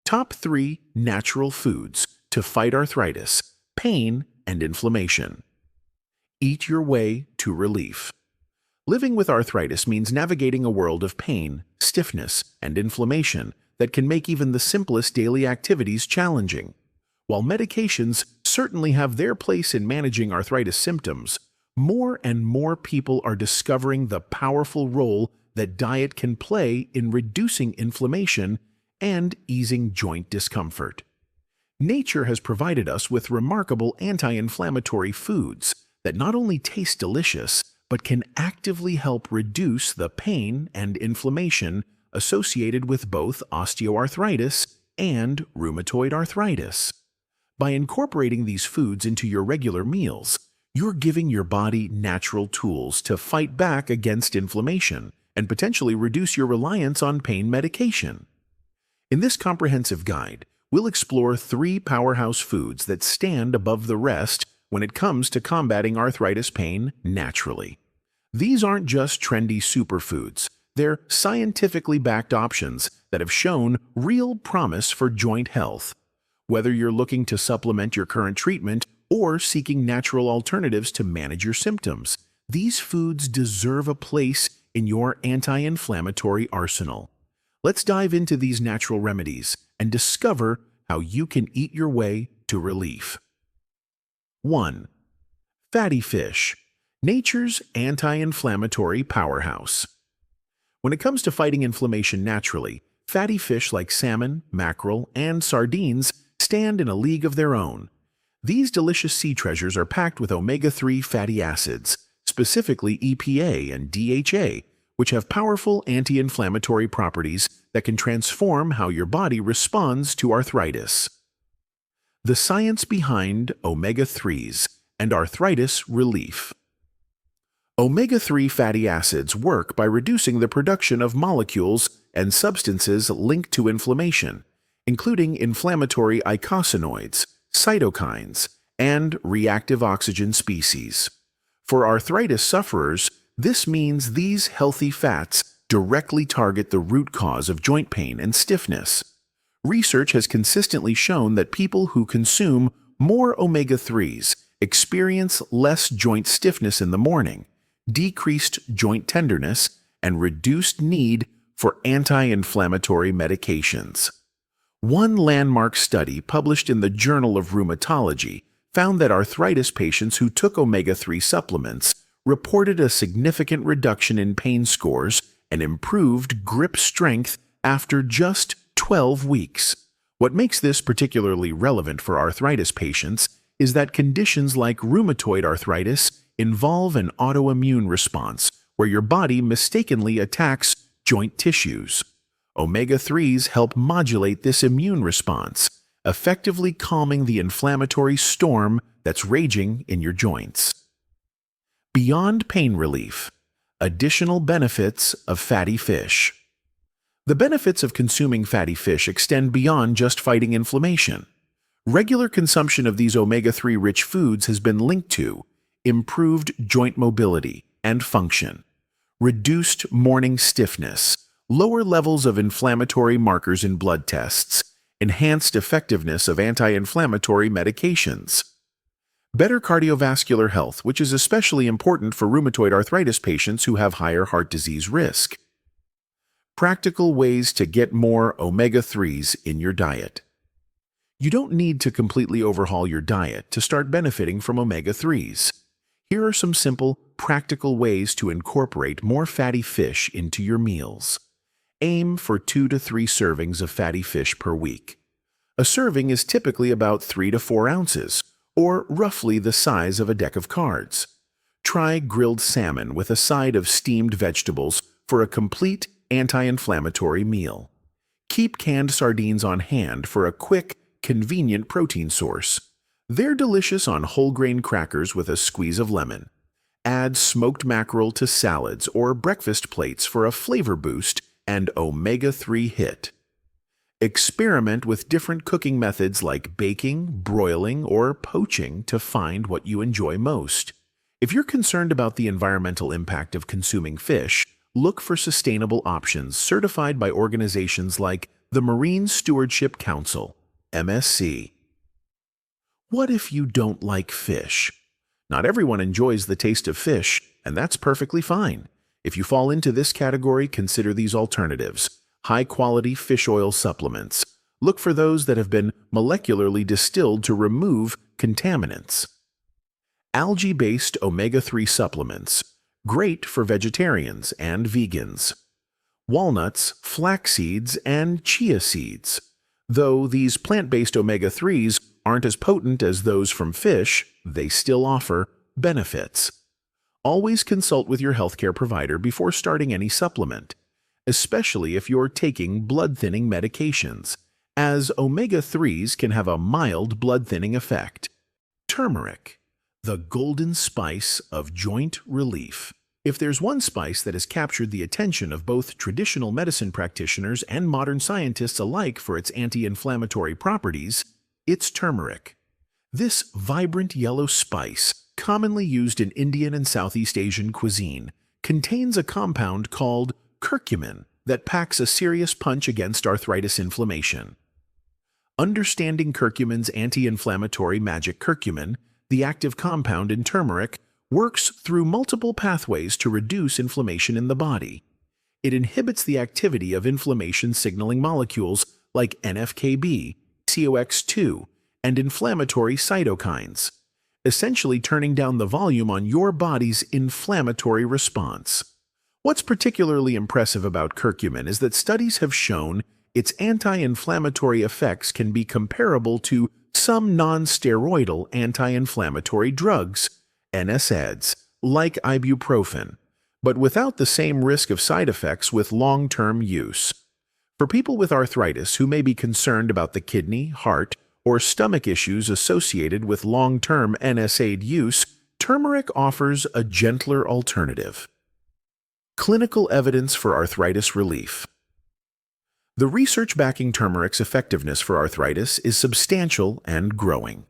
Top 3 natural foods to fight arthritis, pain, and inflammation. Eat your way to relief. Living with arthritis means navigating a world of pain, stiffness, and inflammation that can make even the simplest daily activities challenging. While medications certainly have their place in managing arthritis symptoms, more and more people are discovering the powerful role that diet can play in reducing inflammation and easing joint discomfort. Nature has provided us with remarkable anti-inflammatory foods that not only taste delicious, but can actively help reduce the pain and inflammation associated with both osteoarthritis and rheumatoid arthritis. By incorporating these foods into your regular meals, you're giving your body natural tools to fight back against inflammation and potentially reduce your reliance on pain medication. In this comprehensive guide, we'll explore 3 powerhouse foods that stand above the rest when it comes to combating arthritis pain naturally. These aren't just trendy superfoods, they're scientifically backed options that have shown real promise for joint health. Whether you're looking to supplement your current treatment or seeking natural alternatives to manage your symptoms, these foods deserve a place in your anti-inflammatory arsenal. Let's dive into these natural remedies and discover how you can eat your way to relief. 1. Fatty fish, nature's anti-inflammatory powerhouse. When it comes to fighting inflammation naturally, fatty fish like salmon, mackerel, and sardines stand in a league of their own. These delicious sea treasures are packed with omega-3 fatty acids, specifically EPA and DHA, which have powerful anti-inflammatory properties that can transform how your body responds to arthritis. The science behind omega-3s and arthritis relief. Omega-3 fatty acids work by reducing the production of molecules and substances linked to inflammation, including inflammatory eicosanoids, cytokines, and reactive oxygen species. For arthritis sufferers, this means these healthy fats directly target the root cause of joint pain and stiffness. Research has consistently shown that people who consume more omega-3s experience less joint stiffness in the morning, decreased joint tenderness, and reduced need for anti-inflammatory medications. One landmark study published in the Journal of Rheumatology found that arthritis patients who took omega-3 supplements reported a significant reduction in pain scores and improved grip strength after just 12 weeks. What makes this particularly relevant for arthritis patients is that conditions like rheumatoid arthritis involve an autoimmune response where your body mistakenly attacks joint tissues. Omega-3s help modulate this immune response, effectively calming the inflammatory storm that's raging in your joints. Beyond pain relief, additional benefits of fatty fish. The benefits of consuming fatty fish extend beyond just fighting inflammation. Regular consumption of these omega-3 rich foods has been linked to improved joint mobility and function, reduced morning stiffness, lower levels of inflammatory markers in blood tests, enhanced effectiveness of anti-inflammatory medications. Better cardiovascular health, which is especially important for rheumatoid arthritis patients who have higher heart disease risk. Practical ways to get more omega-3s in your diet. You don't need to completely overhaul your diet to start benefiting from omega-3s. Here are some simple, practical ways to incorporate more fatty fish into your meals. Aim for 2 to 3 servings of fatty fish per week. A serving is typically about 3 to 4 ounces, or roughly the size of a deck of cards. Try grilled salmon with a side of steamed vegetables for a complete anti-inflammatory meal. Keep canned sardines on hand for a quick, convenient protein source. They're delicious on whole grain crackers with a squeeze of lemon. Add smoked mackerel to salads or breakfast plates for a flavor boost and omega-3 hit. Experiment with different cooking methods like baking, broiling, or poaching to find what you enjoy most. If you're concerned about the environmental impact of consuming fish, look for sustainable options certified by organizations like the Marine Stewardship Council, MSC. What if you don't like fish? Not everyone enjoys the taste of fish, and that's perfectly fine. If you fall into this category, consider these alternatives. High-quality fish oil supplements. Look for those that have been molecularly distilled to remove contaminants. Algae-based omega-3 supplements. Great for vegetarians and vegans. Walnuts, flax seeds, and chia seeds. Though these plant-based omega-3s aren't as potent as those from fish, they still offer benefits. Always consult with your healthcare provider before starting any supplement, especially if you're taking blood-thinning medications, as omega-3s can have a mild blood-thinning effect. Turmeric, the golden spice of joint relief. If there's one spice that has captured the attention of both traditional medicine practitioners and modern scientists alike for its anti-inflammatory properties, it's turmeric. This vibrant yellow spice, commonly used in Indian and Southeast Asian cuisine, contains a compound called curcumin that packs a serious punch against arthritis inflammation. Understanding curcumin's anti-inflammatory magic curcumin, the active compound in turmeric, works through multiple pathways to reduce inflammation in the body. It inhibits the activity of inflammation-signaling molecules like NF-κB, COX-2, and inflammatory cytokines, essentially turning down the volume on your body's inflammatory response. What's particularly impressive about curcumin is that studies have shown its anti-inflammatory effects can be comparable to some non-steroidal anti-inflammatory drugs, NSAIDs, like ibuprofen, but without the same risk of side effects with long-term use. For people with arthritis who may be concerned about the kidney, heart, or stomach issues associated with long-term NSAID use, turmeric offers a gentler alternative. Clinical evidence for arthritis relief. The research backing turmeric's effectiveness for arthritis is substantial and growing.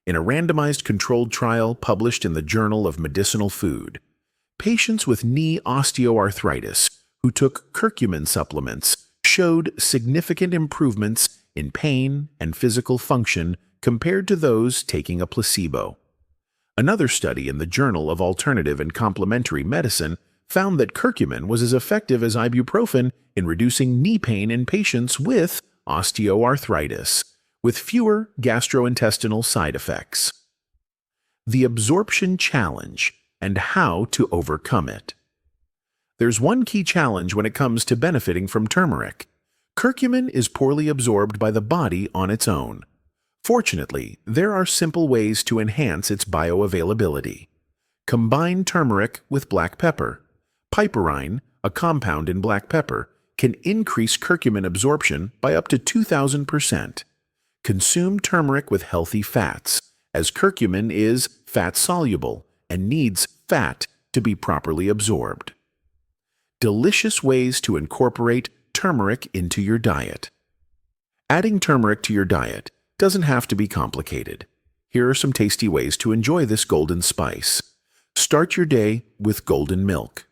In a randomized controlled trial published in the Journal of Medicinal Food, patients with knee osteoarthritis who took curcumin supplements showed significant improvements in pain and physical function compared to those taking a placebo. Another study in the Journal of Alternative and Complementary Medicine found that curcumin was as effective as ibuprofen in reducing knee pain in patients with osteoarthritis, with fewer gastrointestinal side effects. The absorption challenge and how to overcome it. There's one key challenge when it comes to benefiting from turmeric. Curcumin is poorly absorbed by the body on its own. Fortunately, there are simple ways to enhance its bioavailability. Combine turmeric with black pepper. Piperine, a compound in black pepper, can increase curcumin absorption by up to 2,000%. Consume turmeric with healthy fats, as curcumin is fat-soluble and needs fat to be properly absorbed. Delicious ways to incorporate turmeric into your diet. Adding turmeric to your diet doesn't have to be complicated. Here are some tasty ways to enjoy this golden spice. Start your day with golden milk.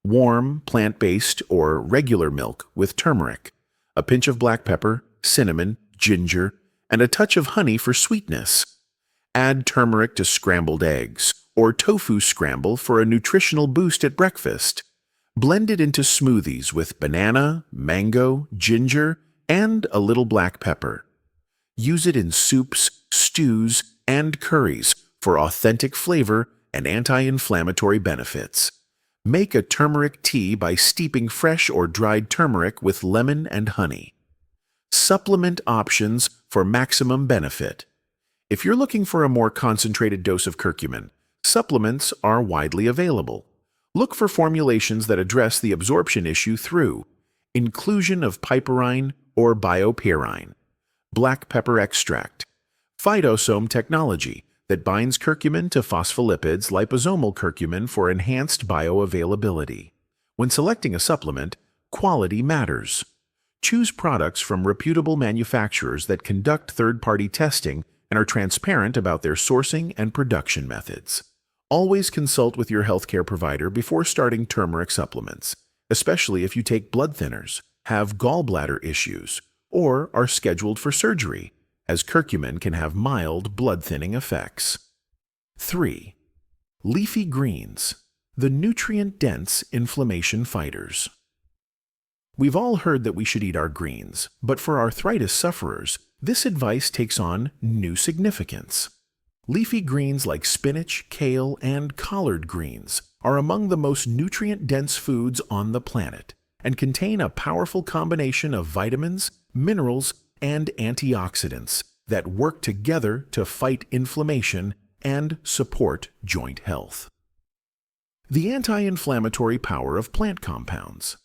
Warm, plant-based, or regular milk with turmeric, a pinch of black pepper, cinnamon, ginger, and a touch of honey for sweetness. Add turmeric to scrambled eggs or tofu scramble for a nutritional boost at breakfast. Blend it into smoothies with banana, mango, ginger, and a little black pepper. Use it in soups, stews, and curries for authentic flavor and anti-inflammatory benefits. Make a turmeric tea by steeping fresh or dried turmeric with lemon and honey. Supplement options for maximum benefit. If you're looking for a more concentrated dose of curcumin, supplements are widely available. Look for formulations that address the absorption issue through inclusion of piperine or biopyrine, black pepper extract, phytosome technology that binds curcumin to phospholipids, liposomal curcumin for enhanced bioavailability. When selecting a supplement, quality matters. Choose products from reputable manufacturers that conduct third-party testing and are transparent about their sourcing and production methods. Always consult with your healthcare provider before starting turmeric supplements, especially if you take blood thinners, have gallbladder issues, or are scheduled for surgery, as curcumin can have mild blood-thinning effects. 3. Leafy greens, the nutrient-dense inflammation fighters. We've all heard that we should eat our greens, but for arthritis sufferers, this advice takes on new significance. Leafy greens like spinach, kale, and collard greens are among the most nutrient-dense foods on the planet and contain a powerful combination of vitamins, minerals, and antioxidants that work together to fight inflammation and support joint health. The anti-inflammatory power of plant compounds.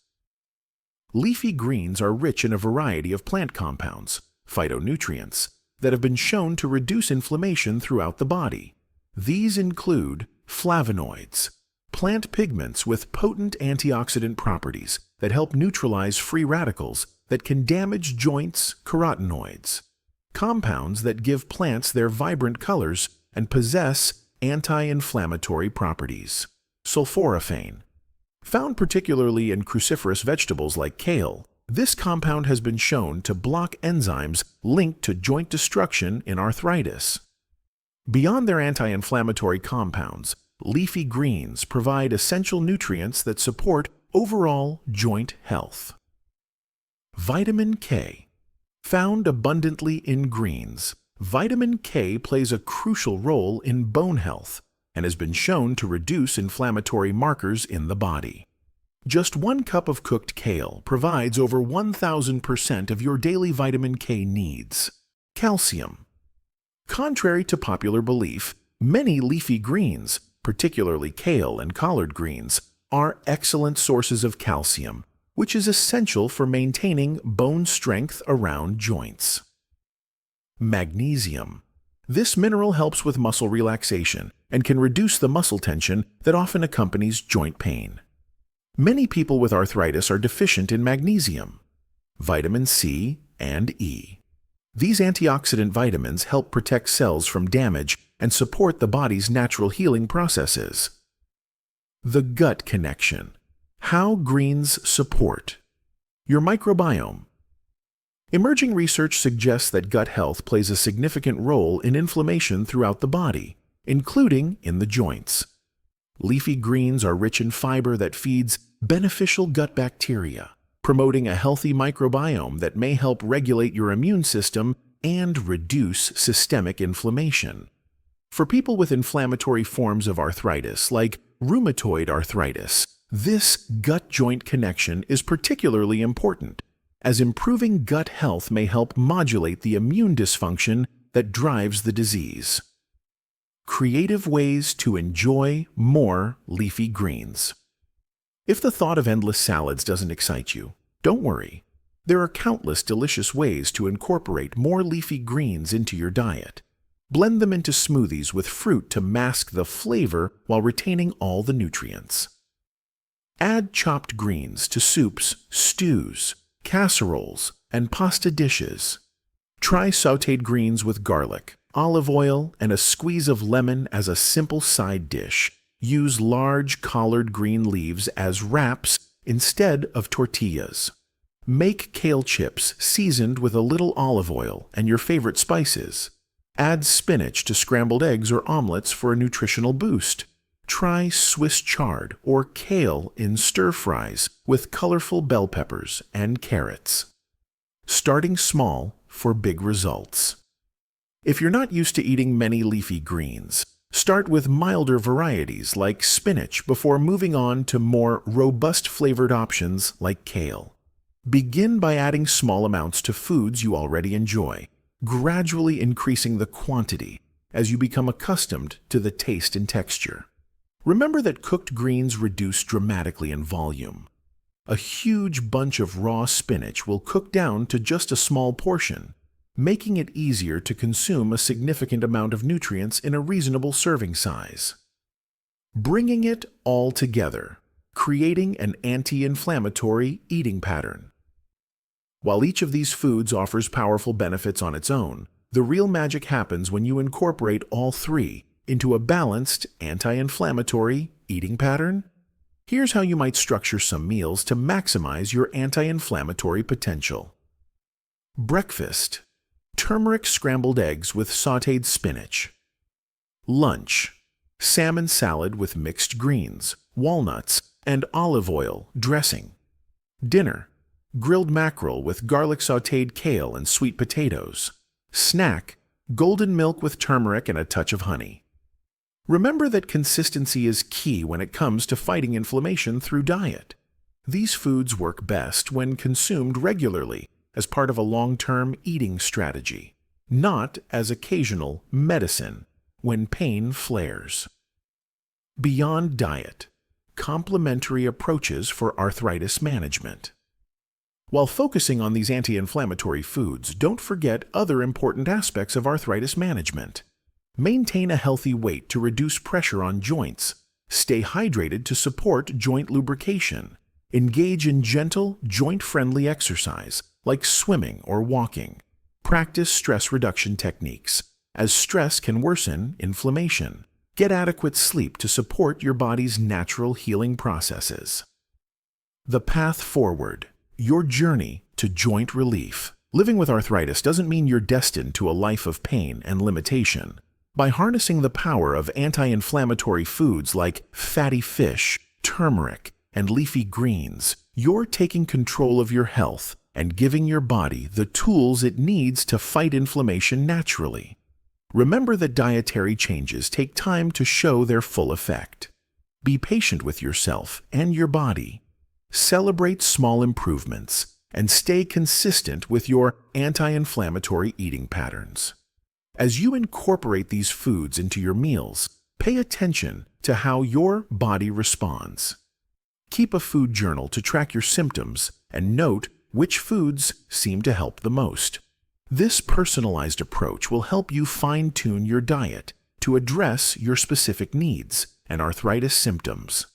Leafy greens are rich in a variety of plant compounds, phytonutrients, that have been shown to reduce inflammation throughout the body. These include flavonoids, plant pigments with potent antioxidant properties that help neutralize free radicals that can damage joints, carotenoids, compounds that give plants their vibrant colors and possess anti-inflammatory properties, sulforaphane. Found particularly in cruciferous vegetables like kale, this compound has been shown to block enzymes linked to joint destruction in arthritis. Beyond their anti-inflammatory compounds, leafy greens provide essential nutrients that support overall joint health. Vitamin K. Found abundantly in greens, vitamin K plays a crucial role in bone health and has been shown to reduce inflammatory markers in the body. Just 1 cup of cooked kale provides over 1,000% of your daily vitamin K needs. Calcium. Contrary to popular belief, many leafy greens, particularly kale and collard greens, are excellent sources of calcium, which is essential for maintaining bone strength around joints. Magnesium. This mineral helps with muscle relaxation and can reduce the muscle tension that often accompanies joint pain. Many people with arthritis are deficient in magnesium, vitamin C, and E. These antioxidant vitamins help protect cells from damage and support the body's natural healing processes. The gut connection. How greens support your microbiome. Emerging research suggests that gut health plays a significant role in inflammation throughout the body, including in the joints. Leafy greens are rich in fiber that feeds beneficial gut bacteria, promoting a healthy microbiome that may help regulate your immune system and reduce systemic inflammation. For people with inflammatory forms of arthritis, like rheumatoid arthritis, this gut-joint connection is particularly important, as improving gut health may help modulate the immune dysfunction that drives the disease. Creative ways to enjoy more leafy greens. If the thought of endless salads doesn't excite you, don't worry. There are countless delicious ways to incorporate more leafy greens into your diet. Blend them into smoothies with fruit to mask the flavor while retaining all the nutrients. Add chopped greens to soups, stews, casseroles, and pasta dishes. Try sautéed greens with garlic, olive oil, and a squeeze of lemon as a simple side dish. Use large collard green leaves as wraps instead of tortillas. Make kale chips seasoned with a little olive oil and your favorite spices. Add spinach to scrambled eggs or omelets for a nutritional boost. Try Swiss chard or kale in stir-fries with colorful bell peppers and carrots. Starting small for big results. If you're not used to eating many leafy greens, start with milder varieties like spinach before moving on to more robust flavored options like kale. Begin by adding small amounts to foods you already enjoy, gradually increasing the quantity as you become accustomed to the taste and texture. Remember that cooked greens reduce dramatically in volume. A huge bunch of raw spinach will cook down to just a small portion, making it easier to consume a significant amount of nutrients in a reasonable serving size. Bringing it all together, creating an anti-inflammatory eating pattern. While each of these foods offers powerful benefits on its own, the real magic happens when you incorporate all three into a balanced anti-inflammatory eating pattern. Here's how you might structure some meals to maximize your anti-inflammatory potential. Breakfast: turmeric scrambled eggs with sautéed spinach. Lunch: salmon salad with mixed greens, walnuts, and olive oil dressing. Dinner: grilled mackerel with garlic sautéed kale and sweet potatoes. Snack: golden milk with turmeric and a touch of honey. Remember that consistency is key when it comes to fighting inflammation through diet. These foods work best when consumed regularly as part of a long-term eating strategy, not as occasional medicine when pain flares. Beyond diet: complementary approaches for arthritis management. While focusing on these anti-inflammatory foods, don't forget other important aspects of arthritis management. Maintain a healthy weight to reduce pressure on joints. Stay hydrated to support joint lubrication. Engage in gentle, joint-friendly exercise, like swimming or walking. Practice stress reduction techniques, as stress can worsen inflammation. Get adequate sleep to support your body's natural healing processes. The path forward: your journey to joint relief. Living with arthritis doesn't mean you're destined to a life of pain and limitation. By harnessing the power of anti-inflammatory foods like fatty fish, turmeric, and leafy greens, you're taking control of your health and giving your body the tools it needs to fight inflammation naturally. Remember that dietary changes take time to show their full effect. Be patient with yourself and your body. Celebrate small improvements and stay consistent with your anti-inflammatory eating patterns. As you incorporate these foods into your meals, pay attention to how your body responds. Keep a food journal to track your symptoms and note which foods seem to help the most. This personalized approach will help you fine-tune your diet to address your specific needs and arthritis symptoms.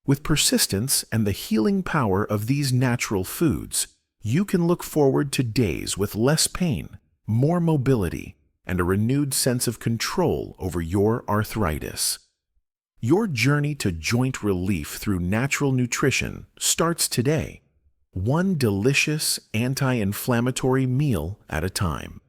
With persistence and the healing power of these natural foods, you can look forward to days with less pain, more mobility, and a renewed sense of control over your arthritis. Your journey to joint relief through natural nutrition starts today, one delicious anti-inflammatory meal at a time.